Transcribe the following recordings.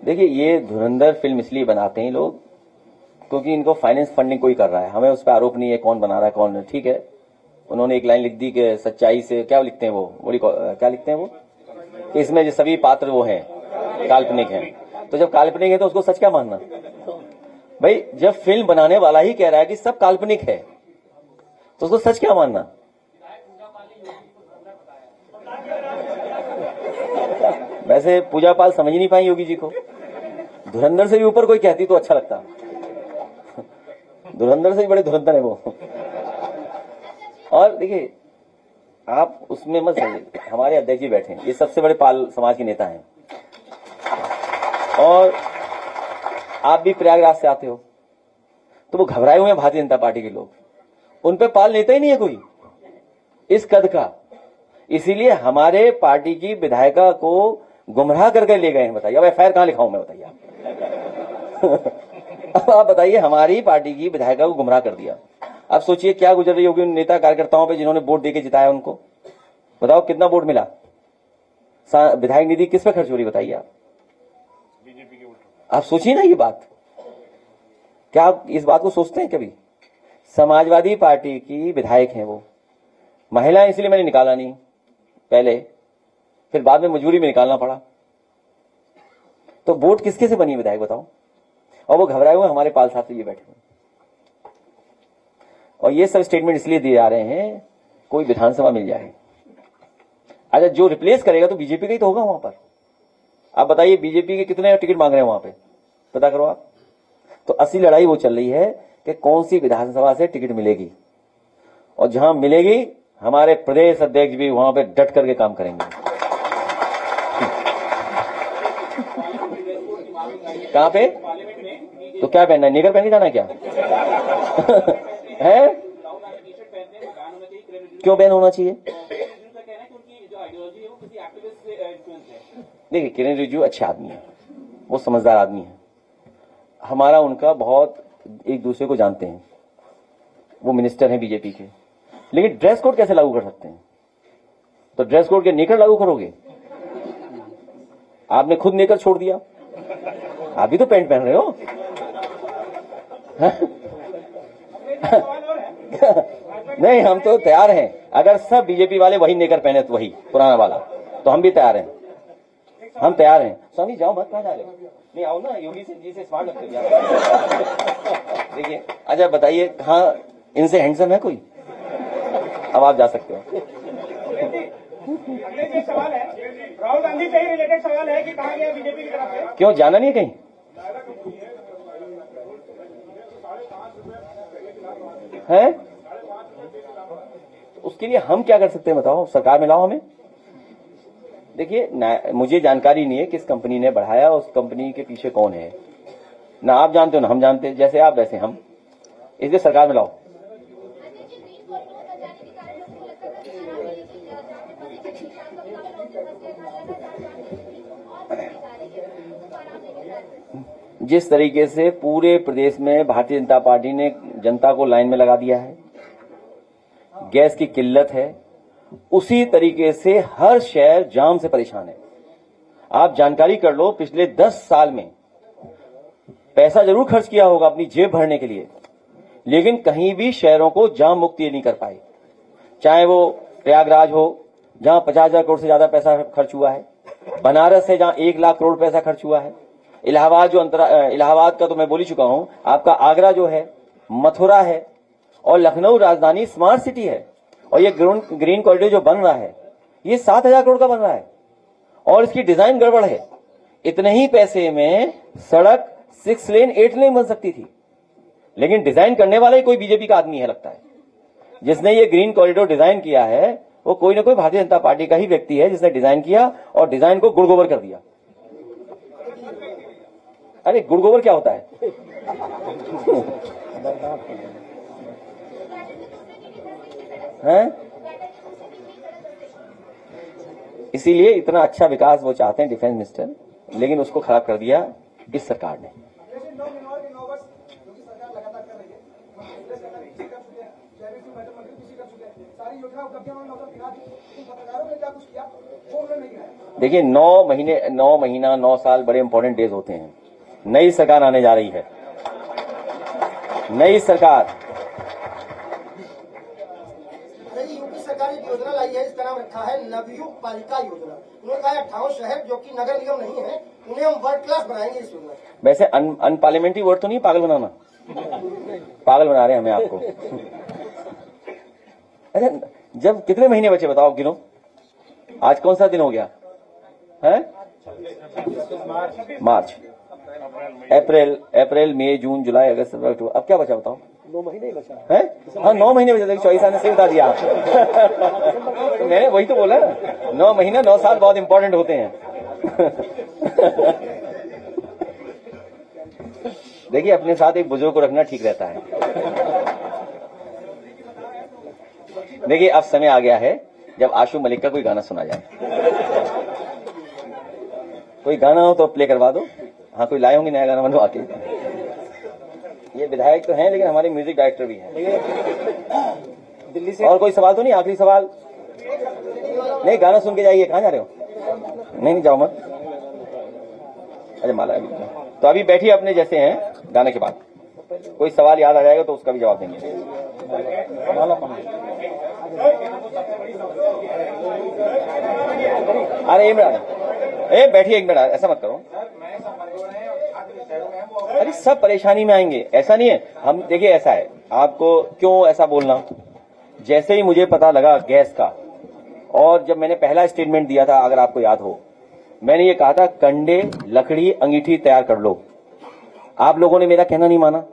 देखिए, ये धुरंधर फिल्म इसलिए बनाते हैं लोग क्योंकि इनको फाइनेंस फंडिंग कोई कर रहा है। हमें उस पर आरोप नहीं है कौन बना रहा है कौन नहीं। ठीक है, उन्होंने एक लाइन लिख दी कि सच्चाई से, क्या लिखते हैं वो, क्या लिखते हैं वो, कि इसमें जो सभी पात्र वो हैं काल्पनिक हैं। तो जब काल्पनिक है तो उसको सच क्या मानना भाई? जब फिल्म बनाने वाला ही कह रहा है कि सब काल्पनिक है तो उसको सच क्या मानना? वैसे पूजा पाल समझ ही नहीं पाई योगी जी को। धुरंधर से भी ऊपर कोई कहती तो अच्छा लगता। धुरंधर से भी बड़े धुरंधर है वो। और देखिए, आप उसमें मत समझिए, हमारे अध्यक्ष जी बैठे हैं, ये सबसे बड़े पाल समाज के नेता हैं, और आप भी प्रयागराज से आते हो, तो वो घबराए हुए हैं भारतीय जनता पार्टी के लोग। उन पे पाल नेता ही नहीं है कोई इस कद का, इसीलिए हमारे पार्टी की विधायिका को गुमराह करके ले गए हैं। बताइए, अब एफआईआर कहां लिखाऊं मैं, बताइए अब आप बताइए, हमारी पार्टी की विधायिका को गुमराह कर दिया। अब सोचिए क्या गुजर रही होगी उन नेता कार्यकर्ताओं पे जिन्होंने वोट देके जिताया उनको। बताओ कितना वोट मिला, विधायक निधि किस पे खर्च हो रही, बताइए आप। बीजेपी के वोट। आप सोचिए ना ये बात, क्या आप इस बात को सोचते हैं कभी? समाजवादी पार्टी की विधायक हैं वो, महिला, इसलिए मैंने निकाला नहीं पहले, फिर बाद में मजबूरी में निकालना पड़ा। तो वोट किसके से बनी विधायक बताओ? और वो घबराए हुए हमारे पाल साहब से ये बैठे हुए, और ये सब स्टेटमेंट इसलिए दिए जा रहे हैं कोई विधानसभा मिल जाए। अच्छा, जो रिप्लेस करेगा तो बीजेपी का ही तो होगा वहां पर। आप बताइए बीजेपी के कितने टिकट मांग रहे हैं वहां पे, पता करो आप। तो असली लड़ाई वो चल रही है कि कौन सी विधानसभा से टिकट मिलेगी, और जहां मिलेगी हमारे प्रदेश अध्यक्ष भी वहां पे डट करके काम करेंगे। कहां पे? तो क्या पहनना है, निकर पहन के जाना है क्या? है? क्यों बैन होना चाहिए? देखिए, किरण रिजिजू अच्छे आदमी है, वो समझदार आदमी है, हमारा उनका बहुत एक दूसरे को जानते हैं, वो मिनिस्टर हैं बीजेपी के। लेकिन ड्रेस कोड कैसे लागू कर सकते हैं? तो ड्रेस कोड के नेकर लागू करोगे? आपने खुद नेकर छोड़ दिया, आप भी तो पैंट पहन रहे हो। नहीं, हम तो तैयार हैं, अगर सब बीजेपी वाले वही नेकर पहने तो वही पुराना वाला, तो हम भी तैयार हैं, हम तैयार हैं। स्वामी जाओ मत, कहां जा रहे हो? नहीं आओ ना, योगी जी से स्मार्ट लगते हैं। देखिए, अच्छा बताइए, कहाँ इनसे हैंडसम है कोई? अब आप जा सकते हो। अगले सवाल है, राहुल गांधी से ही रिलेटेड सवाल है कि कहां गया बीजेपी की तरफ से? क्यों, जाना नहीं है कहीं? है? उसके लिए हम क्या कर सकते हैं बताओ, सरकार में लाओ हमें। देखिए, मुझे जानकारी नहीं है किस कंपनी ने बढ़ाया, उस कंपनी के पीछे कौन है, ना आप जानते हो ना हम जानते हैं, जैसे आप वैसे हम, इसलिए सरकार में लाओ। जिस तरीके से पूरे प्रदेश में भारतीय जनता पार्टी ने जनता को लाइन में लगा दिया है, गैस की किल्लत है, उसी तरीके से हर शहर जाम से परेशान है। आप जानकारी कर लो, पिछले 10 साल में पैसा जरूर खर्च किया होगा अपनी जेब भरने के लिए, लेकिन कहीं भी शहरों को जाम मुक्त नहीं कर पाए। चाहे वो प्रयागराज हो जहां 50,000 करोड़ से ज्यादा पैसा खर्च हुआ है, बनारस है जहां 1 लाख करोड़ पैसा खर्च हुआ है, इलाहाबाद इलाहाबाद का तो मैं बोल ही चुका हूं, आपका आगरा जो है, मथुरा है, और लखनऊ राजधानी स्मार्ट सिटी है, और ये ग्रीन कॉरिडोर जो बन रहा है ये 7,000 करोड़ का बन रहा है, और इसकी डिजाइन गड़बड़ है। इतने ही पैसे में सड़क 6 लेन 8 लेन बन सकती थी, लेकिन डिजाइन करने वाला ही कोई बीजेपी का आदमी है लगता है। जिसने ये ग्रीन कॉरिडोर डिजाइन किया है वो कोई ना कोई भारतीय जनता पार्टी का ही व्यक्ति है, जिसने डिजाइन किया और डिजाइन को गुड़ गोबर कर दिया। अरे गुड़ गोबर क्या होता है? हैं? इसीलिए इतना अच्छा विकास वो चाहते हैं डिफेंस मिनिस्टर, लेकिन उसको खराब कर दिया इस सरकार ने। सारी योजना उपलब्धियां उन्होंने दिखा दी, पत्रकारों ने क्या कुछ किया वो उन्होंने नहीं किया। देखिए 9 साल बड़े इंपॉर्टेंट डेज होते हैं। नई सरकार आने जा रही है, नई सरकार। यूपी सरकार एक योजना लाई है, इसका नाम रखा है नवयुग पालिका योजना। उन्होंने कहा 58 शहर जो कि नगर निगम नहीं है, उन्हें हम वर्ल्ड क्लास बनाएंगे इस योजना। वैसे अनपार्लियामेंट्री वर्ड तो नहीं, पागल बनाना, पागल बना रहे हैं हमें आपको। अरे जब कितने महीने बचे बताओ, गिनो। आज कौन सा दिन हो गया है? मार्च, अप्रैल, मई, जून, जुलाई, अगस्त, सितंबर, अक्टूबर। अब क्या बचा बताओ? 9 महीने ही बचा है। हाँ 9 महीने बचे। 24 साल ने सही बता दिया। तो मैंने वही तो बोला, 9 महीने 9 साल बहुत इंपॉर्टेंट होते हैं। देखिए अपने साथ एक बुजुर्ग को रखना ठीक रहता है। देखिए अब समय आ गया है जब आशु मलिक का कोई गाना सुना जाए। कोई गाना हो तो प्ले करवा दो। हाँ कोई लाए होंगे नया गाना बनवा के। ये विधायक तो हैं लेकिन हमारे म्यूजिक डायरेक्टर भी हैं। दिल्ली से और कोई सवाल तो नहीं? आखिरी सवाल नहीं, गाना सुन के जाइए। कहाँ जा रहे हो? नहीं जाओ मत। अरे माला अभी तो अभी बैठिए अपने जैसे हैं। गाने के बाद कोई सवाल याद आ जाएगा तो उसका भी जवाब देंगे। अरे एक मिनट, बैठिए एक मिनट, ऐसा मत करो। अरे सब परेशानी में आएंगे, ऐसा नहीं है। हम देखिए ऐसा है, आपको क्यों ऐसा बोलना। जैसे ही मुझे पता लगा गैस का, और जब मैंने पहला स्टेटमेंट दिया था, अगर आपको याद हो, मैंने ये कहा था कंडे, लकड़ी, अंगीठी तैयार कर लो। आप लोगों ने मेरा कहना नहीं माना।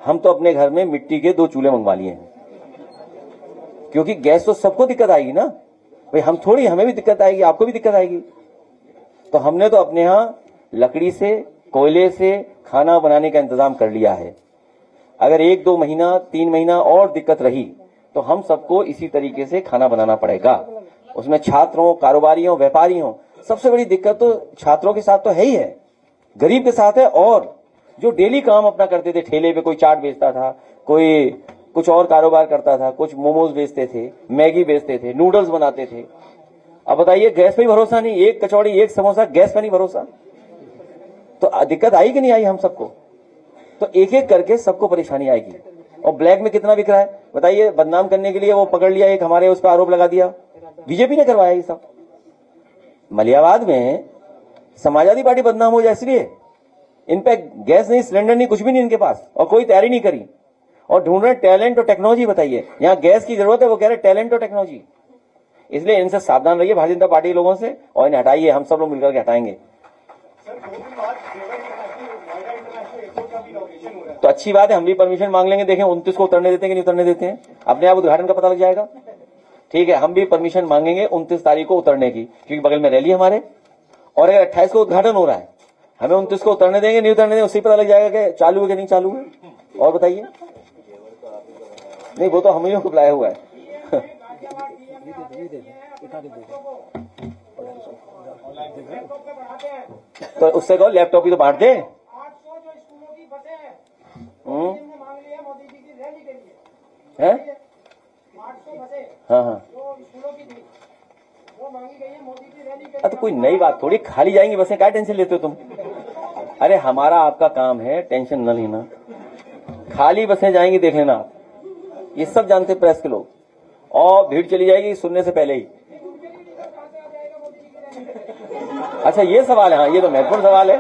हम तो अपने घर में मिट्टी के 2 चूल्हे मंगवा लिए हैं, क्योंकि गैस तो सबको दिक्कत आएगी ना भाई। हम थोड़ी, हमें भी दिक्कत आएगी, आपको भी दिक्कत आएगी। तो हमने तो अपने यहाँ लकड़ी से, कोयले से खाना बनाने का इंतजाम कर लिया है। अगर 1-2 महीना, 3 महीना और दिक्कत रही तो हम सबको इसी तरीके से खाना बनाना पड़ेगा। उसमें छात्रों, कारोबारियों, व्यापारियों, सबसे बड़ी दिक्कत तो छात्रों के साथ तो है ही है, गरीब के साथ है। और जो डेली काम अपना करते थे, ठेले पे कोई चाट बेचता था, कोई कुछ और कारोबार करता था, कुछ मोमोज बेचते थे, मैगी बेचते थे, नूडल्स बनाते थे। अब बताइए गैस पे ही भरोसा नहीं, एक कचौड़ी, एक समोसा, गैस पे नहीं भरोसा, तो दिक्कत आई कि नहीं आई हम सबको? तो एक एक करके सबको परेशानी आएगी। और ब्लैक में कितना बिक रहा है बताइए। बदनाम करने के लिए वो पकड़ लिया, एक हमारे उस पर आरोप लगा दिया, बीजेपी ने करवाया ये सब। मलियाबाद में समाजवादी पार्टी बदनाम हो जाए इसलिए। इन पे गैस नहीं, सिलेंडर नहीं, कुछ भी नहीं इनके पास, और कोई तैयारी नहीं करी, और ढूंढ रहे टैलेंट और टेक्नोलॉजी। बताइए यहाँ गैस की जरूरत है, वो कह रहे टैलेंट और टेक्नोलॉजी। इसलिए इनसे सावधान रहिए भारतीय जनता पार्टी लोगों से, और इन्हें हटाइए। हम सब लोग मिलकर के हटाएंगे। तो अच्छी बात है, हम भी परमिशन मांग लेंगे। देखें 29 को उतरने देते हैं कि नहीं उतरने देते हैं, अपने आप उद्घाटन का पता लग जाएगा। ठीक है, हम भी परमिशन मांगेंगे 29 तारीख को उतरने की, क्योंकि बगल में रैली हमारे। और अगर 28 को उद्घाटन हो रहा है, हमें 29 को उतरने देंगे नहीं उतरने देंगे, उससे पता लग जाएगा कि चालू है कि नहीं चालू है। और बताइए, नहीं वो तो हम ही को बुलाया हुआ है। तो उससे कहो लैपटॉप ही तो बांट दे। है? हाँ हाँ, तो कोई नई बात थोड़ी, खाली जाएंगी बसें, क्या टेंशन लेते हो तुम? अरे हमारा आपका काम है टेंशन न लेना। खाली बसें जाएंगी देख लेना आप, ये सब जानते प्रेस के लोग। और भीड़ चली जाएगी सुनने से पहले ही। अच्छा ये सवाल है, हाँ ये तो महत्वपूर्ण सवाल है।